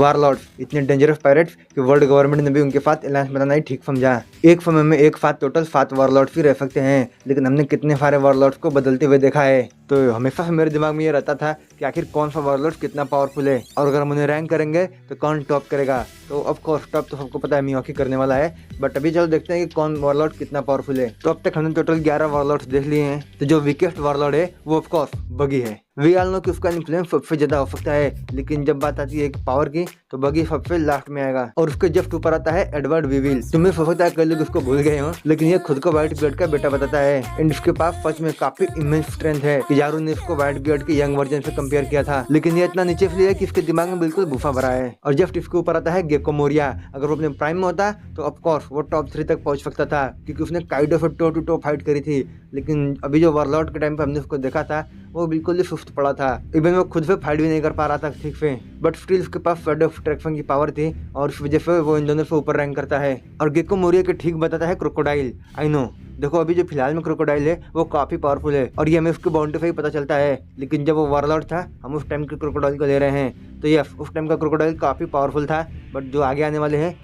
Warlords इतने dangerous pirates कि world government ने भी उनके साथ अलायंस बनाना ही ठीक समझा। एक समय में एक साथ टोटल 7 वारलॉर्ड्स ही रह सकते हैं, लेकिन हमने कितने सारे वारलॉर्ड्स को बदलते हुए देखा है। तो हमेशा से मेरे दिमाग में ये रहता था कि आखिर कौन सा वारलॉर्ड कितना पावरफुल है, और अगर हम उन्हें रैंक करेंगे तो कौन टॉप करेगा। तो ऑफ कोर्स टॉप तो सबको पता है मियाओकी करने वाला है, बट अभी चलो देखते हैं कि कौन वारलॉर्ड कितना पावरफुल है। तो अब तक हमने टोटल 11 वारलॉर्ड्स देख लिए हैं। तो जो वीकेस्ट वारलॉर्ड है वो ऑफ कोर्स बगी है। वी ऑल नो कि उसका इन्फ्लुएंस सबसे ज्यादा हो सकता है, लेकिन जब बात आती है पावर की तो बगी सबसे लास्ट में आएगा, और उसके जस्ट ऊपर आता है एडवर्ड वीविल। तुम्हें हो सकता है कई लोग उसको भूल गए हो, लेकिन ये खुद को व्हाइट बियर्ड का बेटा बताता है, एंड उसके पास सच में काफी इमेंस स्ट्रेंथ है कि यारो ने इसको व्हाइट बियर्ड के यंग वर्जन से कंपेयर किया था, लेकिन ये इतना नीचे इसलिए है कि इसके दिमाग में बिल्कुल भूसा भरा है। और जस्ट इसके ऊपर आता है गेको मोरिया। अगर वो अपने प्राइम में होता तो ऑफ कोर्स वो टॉप 3 तक पहुंच सकता था, क्योंकि उसने काइडो से टो टू टो फाइट करी थी। लेकिन अभी जो वारलॉर्ड के टाइम पे हमने उसको देखा था वो बिल्कुल ही सुस्त पड़ा था, इवन वो खुद से फाइट भी नहीं कर पा रहा था ठीक से, बट स्टिल उसके पास शैडो ऑफ ट्रैक्शन की पावर थी, और उस वजह से वो इन दोनों से ऊपर रैंक करता है। और गेको मोरिया के ठीक बताता है क्रोकोडाइल। आई नो, देखो अभी जो फिलहाल में क्रोकोडाइल है वो काफी पावरफुल है, और ये हमें उसके बाउंड्री से ही पता चलता है, लेकिन जब वो वारलॉर्ड था हम उस टाइम के क्रोकोडाइल को ले रहे हैं, तो ये उस टाइम का क्रोकोडाइल काफी पावरफुल था, बट जो आगे आने वाले हैं।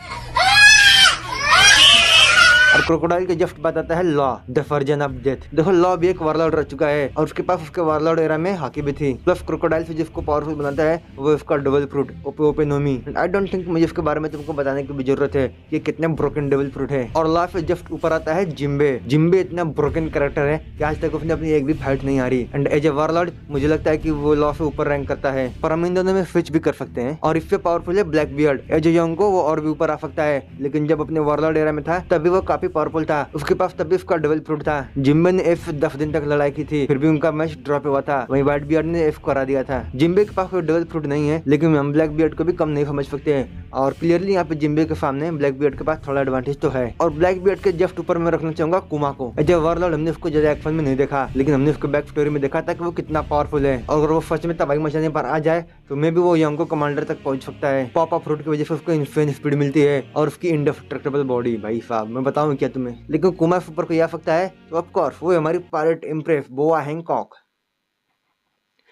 और क्रोकोडाइल के जस्ट बात आता है law, the version of death. देखो लॉ भी एक वारलॉर्ड रह चुका है, और उसके पास उसके वारलॉर्ड एरा में हाकी भी थी। प्लस क्रोकोडाइल से जिसको पावरफुल बनाता है वो उसका डबल फ्रूट ओपे ओपे नोमी। आई डोंट थिंक मुझे इसके बारे में तुमको बताने की भी जरूरत है कि कितने ब्रोकन डबल फ्रूट है। और लॉ से जस्ट ऊपर आता है जिम्बे। जिम्बे इतना ब्रोकन कैरेक्टर है कि आज तक उसने अपनी एक भी फाइट नहीं हारी, एंड एज ए वारलॉर्ड मुझे लगता है कि वो लॉ से ऊपर रैंक करता है, पर हम इन दोनों में स्विच भी कर सकते हैं। और इससे पावरफुल है ब्लैक बियर्ड। एज ए योंगो वो और भी ऊपर आ सकता है, लेकिन जब अपने वारलॉर्ड एरा में था तभी वो काफी पावरफुल था, उसके पास तभी उसका डबल फ्रूट था। जिम्बे ने एफ 10 दिन तक लड़ाई की थी, फिर भी उनका मैच ड्रॉप हुआ था। वहीं व्हाइट बियर्ड ने एफ करा दिया था। जिम्बे के पास कोई डबल फ्रूट नहीं है, लेकिन हम ब्लैक बियर्ड को भी कम नहीं समझ सकते हैं, और क्लियरली यहाँ पे जिम्बे के सामने ब्लैक बियर्ड के पास थोड़ा एडवांटेज तो है। और ब्लैक बियर्ड के जस्ट ऊपर में रखना चाहूंगा कुमा को। एज ए वारलॉर्ड हमने उसको ज्यादा एक्शन में नहीं देखा, लेकिन हमने उसको बैक स्टोरी में देखा था कि वो कितना पावरफुल है, और अगर वो सच में तबाही मचाने पर आ जाए तो मे भी वो योंगो कमांडर तक पहुंच सकता है। पॉप अप फ्रूट की वजह से उसको इन्फिनिट स्पीड मिलती है, और उसकी इंडेस्ट्रक्टिबल बॉडी। भाई साहब मैं बताऊं क्या तुम्हें, लेकिन कुमा ऊपर कोई आ सकता है तो ऑफ कोर्स वो हमारी पायरेट इम्प्रेस बोआ हैंकॉक।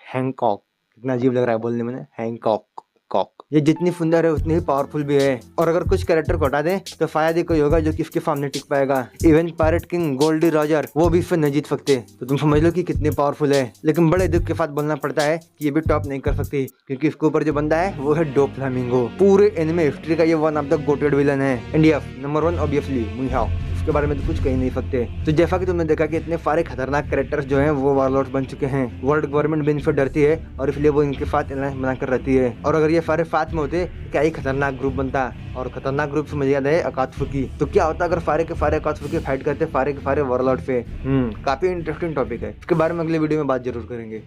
हैंकॉक कितना अजीब लग रहा है बोलने में, हैंकॉक कॉक। ये जितनी सुंदर है उतनी ही पावरफुल भी है, और अगर कुछ कैरेक्टर को हटा दें तो शायद ही कोई होगा जो किसके सामने टिक पाएगा। Even pirate king Gol D Roger वो भी इससे नहीं जीत सकते, तो तुम समझ लो कि कितनी पावरफुल है। लेकिन बड़े दुख के साथ बोलना पड़ता है कि ये भी टॉप नहीं कर सकती, क्योंकि इसके ऊपर जो बंदा है वो है डोफ्लामिंगो। पूरे एनिमे हिस्ट्री का ये one of the GOATed villain है, इंडिया नंबर 1 ऑब्वियसली मुइहाओ, के बारे में तो कुछ कही नहीं सकते। तो जैसा कि तुमने देखा कि इतने सारे खतरनाक कैरेक्टर्स जो हैं वो वारलॉर्ड्स बन चुके हैं। वर्ल्ड गवर्नमेंट भी इनसे डरती है, और इसलिए वो इनके साथ अलायंस बनाकर रहती है। और अगर ये सारे साथ में होते तो क्या ही खतरनाक ग्रुप बनता। और खतरनाक ग्रुप से मुझे याद है अकात्सुकी। तो क्या होता अगर सारे के सारे अकात्सुकी फाइट करते सारे के सारे वारलॉर्ड पे। काफी इंटरेस्टिंग टॉपिक है, इसके बारे में अगले वीडियो में बात जरूर करेंगे।